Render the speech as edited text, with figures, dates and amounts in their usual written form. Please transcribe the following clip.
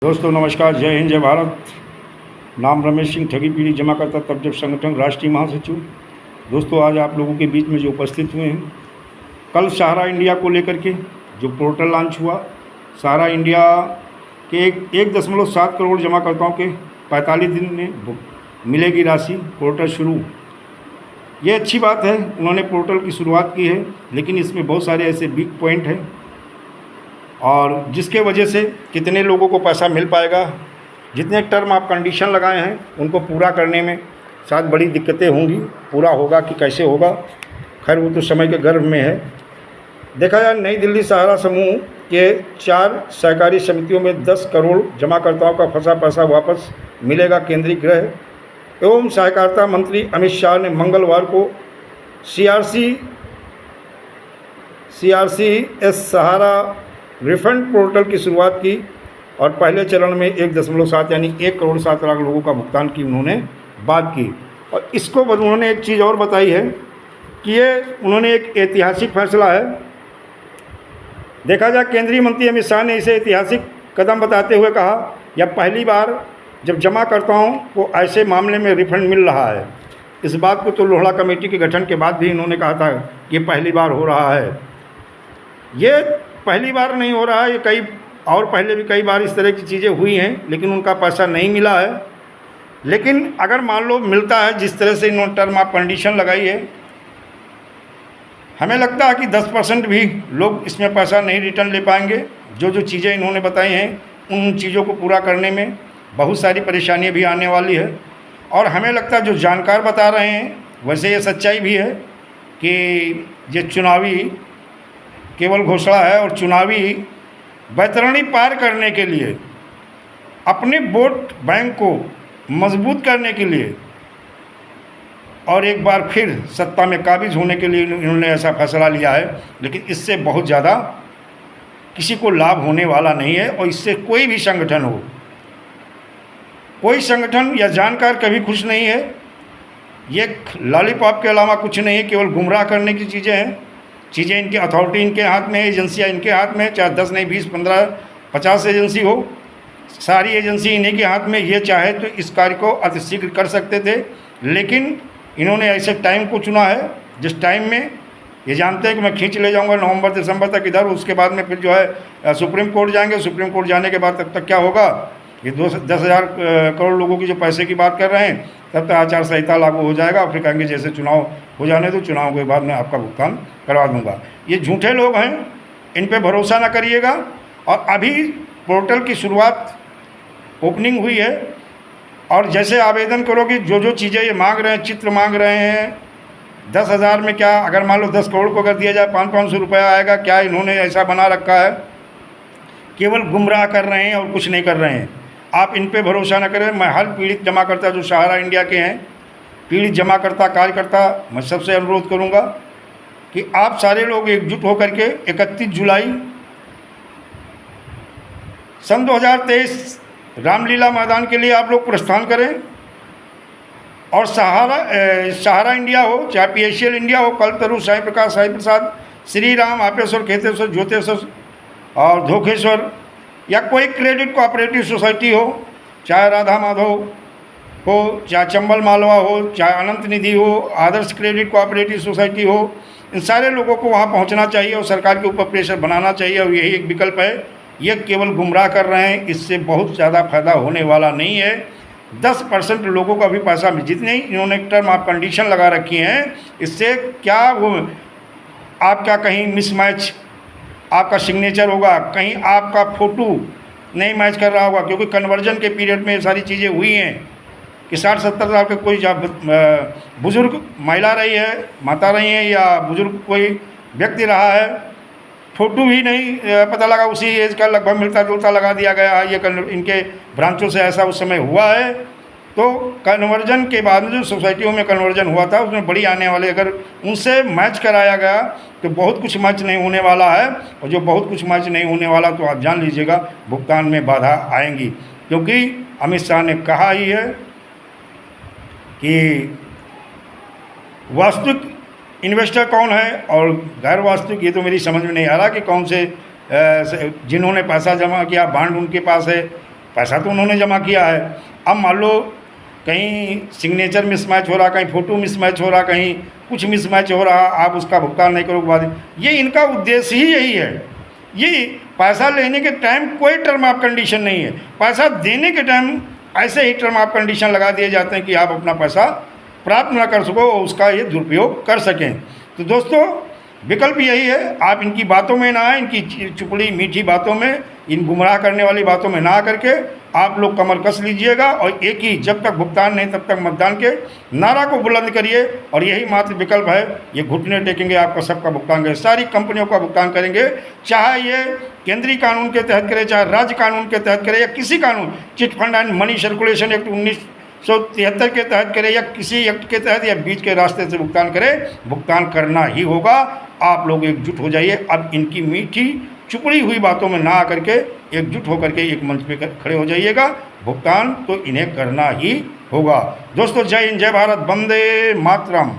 दोस्तों नमस्कार, जय हिंद, जय भारत। नाम रमेश सिंह, ठगी पीढ़ी जमा करता तब जब संगठन राष्ट्रीय महासचिव। दोस्तों आज आप लोगों के बीच में जो उपस्थित हुए हैं, कल सहारा इंडिया को लेकर के जो पोर्टल लॉन्च हुआ, सहारा इंडिया के 1.7 करोड़ जमाकर्ताओं के 45 दिन में मिलेगी राशि। पोर्टल शुरू, ये अच्छी बात है, उन्होंने पोर्टल की शुरुआत की है, लेकिन इसमें बहुत सारे ऐसे वीक पॉइंट हैं और जिसके वजह से कितने लोगों को पैसा मिल पाएगा, जितने टर्म आप कंडीशन लगाए हैं उनको पूरा करने में शायद बड़ी दिक्कतें होंगी। पूरा होगा कि कैसे होगा, खैर वो तो समय के गर्भ में है। देखा जाए, नई दिल्ली सहारा समूह के 4 सहकारी समितियों में 10 करोड़ जमाकर्ताओं का फंसा पैसा वापस मिलेगा। केंद्रीय गृह एवं सहकारिता मंत्री अमित शाह ने मंगलवार को CRCS सहारा रिफंड पोर्टल की शुरुआत की और पहले चरण में 1.7 यानी 1 करोड़ 7 लाख लोगों का भुगतान की उन्होंने बात की। और इसको उन्होंने एक चीज़ और बताई है कि ये उन्होंने एक ऐतिहासिक फैसला है। देखा जाए, केंद्रीय मंत्री अमित शाह ने इसे ऐतिहासिक कदम बताते हुए कहा, यह पहली बार जब जमाकर्ताओं को ऐसे मामले में रिफंड मिल रहा है। इस बात को तो लोढ़ा कमेटी के गठन के बाद भी इन्होंने कहा था कि ये पहली बार हो रहा है। ये पहली बार नहीं हो रहा है, ये पहले भी कई बार इस तरह की चीज़ें हुई हैं, लेकिन उनका पैसा नहीं मिला है। लेकिन अगर मान लो मिलता है, जिस तरह से इन्होंने टर्म ऑफ कंडीशन लगाई है, हमें लगता है कि 10% भी लोग इसमें पैसा नहीं रिटर्न ले पाएंगे। जो चीज़ें इन्होंने बताई हैं, उन चीज़ों को पूरा करने में बहुत सारी परेशानियाँ भी आने वाली है। और हमें लगता है जो जानकार बता रहे हैं, वैसे ये सच्चाई भी है कि ये चुनावी केवल घोषणा है और चुनावी वैतरणी पार करने के लिए, अपने वोट बैंक को मजबूत करने के लिए और एक बार फिर सत्ता में काबिज होने के लिए इन्होंने ऐसा फैसला लिया है। लेकिन इससे बहुत ज़्यादा किसी को लाभ होने वाला नहीं है और इससे कोई भी संगठन हो, कोई संगठन या जानकार कभी खुश नहीं है। ये लॉलीपॉप के अलावा कुछ नहीं है, केवल गुमराह करने की चीज़ें हैं। चीज़ें इनके अथॉरिटी इनके हाथ में है, एजेंसियाँ इनके हाथ में, चाहे 10 नहीं 20 15 50 एजेंसी हो, सारी एजेंसी इन्हीं के हाथ में। ये चाहे तो इस कार्य को अतिशीघ्र कर सकते थे, लेकिन इन्होंने ऐसे टाइम को चुना है जिस टाइम में ये जानते हैं कि मैं खींच ले जाऊंगा नवंबर दिसंबर तक इधर, उसके बाद में फिर जो है सुप्रीम कोर्ट जाएंगे। सुप्रीम कोर्ट जाने के बाद तब तक क्या होगा, ये 10,000 करोड़ लोगों की जो पैसे की बात कर रहे हैं, तब तक आचार संहिता लागू हो जाएगा और फिर कहेंगे जैसे चुनाव हो जाने दो, चुनाव के बाद मैं आपका भुगतान करवा दूंगा। ये झूठे लोग हैं, इन पे भरोसा ना करिएगा। और अभी पोर्टल की शुरुआत ओपनिंग हुई है और जैसे आवेदन करोगे, जो चीज़ें ये मांग रहे हैं, चित्र मांग रहे हैं, 10,000 में क्या, अगर मान लो 10 करोड़ को अगर दिया जाए 500 रुपया आएगा। क्या इन्होंने ऐसा बना रखा है, केवल गुमराह कर रहे हैं और कुछ नहीं कर रहे हैं। आप इन पे भरोसा न करें। मैं हर पीड़ित जमाकर्ता जो सहारा इंडिया के हैं, पीड़ित जमाकर्ता कार्यकर्ता, मैं सबसे अनुरोध करूंगा कि आप सारे लोग एकजुट होकर के 31 जुलाई सन 2023 रामलीला मैदान के लिए आप लोग प्रस्थान करें। और सहारा इंडिया हो, चाहे PACL इंडिया हो, कल्पतरु, साई प्रकाश, साई प्रसाद, श्री राम, आपेश्वर, खेतेश्वर, ज्योतेश्वर और धोखेश्वर, या कोई क्रेडिट कोऑपरेटिव सोसाइटी हो, चाहे राधा माधव हो, चाहे चंबल मालवा हो, चाहे अनंत निधि हो, आदर्श क्रेडिट कोऑपरेटिव सोसाइटी हो, इन सारे लोगों को वहाँ पहुँचना चाहिए और सरकार के ऊपर प्रेशर बनाना चाहिए। और यही एक विकल्प है। ये केवल गुमराह कर रहे हैं, इससे बहुत ज़्यादा फायदा होने वाला नहीं है। 10% लोगों का भी पैसा, जितने इन्होंने टर्म ऑफ कंडीशन लगा रखी हैं, इससे क्या वो आपका कहीं मिसमैच, आपका सिग्नेचर होगा, कहीं आपका फ़ोटो नहीं मैच कर रहा होगा, क्योंकि कन्वर्जन के पीरियड में ये सारी चीज़ें हुई हैं कि 60-70 साल के कोई बुज़ुर्ग महिला रही है, माता रही है, या बुज़ुर्ग कोई व्यक्ति रहा है, फ़ोटो भी नहीं पता लगा, उसी एज का लगभग मिलता जुलता लगा दिया गया है। ये इनके ब्रांचों से ऐसा उस समय हुआ है। तो कन्वर्जन के बाद में जो सोसाइटियों में कन्वर्जन हुआ था, उसमें बड़ी आने वाले, अगर उनसे मैच कराया गया तो बहुत कुछ मैच नहीं होने वाला है। और जो बहुत कुछ मैच नहीं होने वाला, तो आप जान लीजिएगा भुगतान में बाधा आएंगी। क्योंकि अमित शाह ने कहा ही है कि वास्तविक इन्वेस्टर कौन है और गैर वास्तविक, ये तो मेरी समझ में नहीं आ रहा कि कौन से जिन्होंने पैसा जमा किया, बांड उनके पास है, पैसा तो उन्होंने जमा किया है। अब मान लो कहीं सिग्नेचर मिसमैच हो रहा, कहीं फ़ोटो मिसमैच हो रहा, कहीं कुछ मिसमैच हो रहा, आप उसका भुगतान नहीं करोगे बाद, ये इनका उद्देश्य ही यही है। ये पैसा लेने के टाइम कोई टर्म ऑफ कंडीशन नहीं है, पैसा देने के टाइम ऐसे ही टर्म ऑफ कंडीशन लगा दिए जाते हैं कि आप अपना पैसा प्राप्त ना कर सको और उसका ये दुरुपयोग कर सकें। तो दोस्तों विकल्प यही है, आप इनकी बातों में ना आए, इनकी चुपड़ी मीठी बातों में, इन गुमराह करने वाली बातों में ना करके आप लोग कमर कस लीजिएगा और एक ही जब तक भुगतान नहीं तब तक मतदान के नारा को बुलंद करिए। और यही मात्र विकल्प है, ये घुटने टेकेंगे, आपका सबका भुगतान करेंगे, सारी कंपनियों का भुगतान करेंगे, चाहे ये केंद्रीय कानून के तहत करे, चाहे राज्य कानून के तहत करे, या किसी कानून chit fund and money circulation act 1973 के तहत करे, या किसी एक्ट के तहत, या बीच के रास्ते से भुगतान करे, भुगतान करना ही होगा। आप लोग एकजुट हो जाइए, अब इनकी मीठी चुपड़ी हुई बातों में ना आकर के एकजुट होकर के एक मंच पे खड़े हो जाइएगा, भुगतान तो इन्हें करना ही होगा। दोस्तों जय हिंद, जय भारत, वंदे मातरम।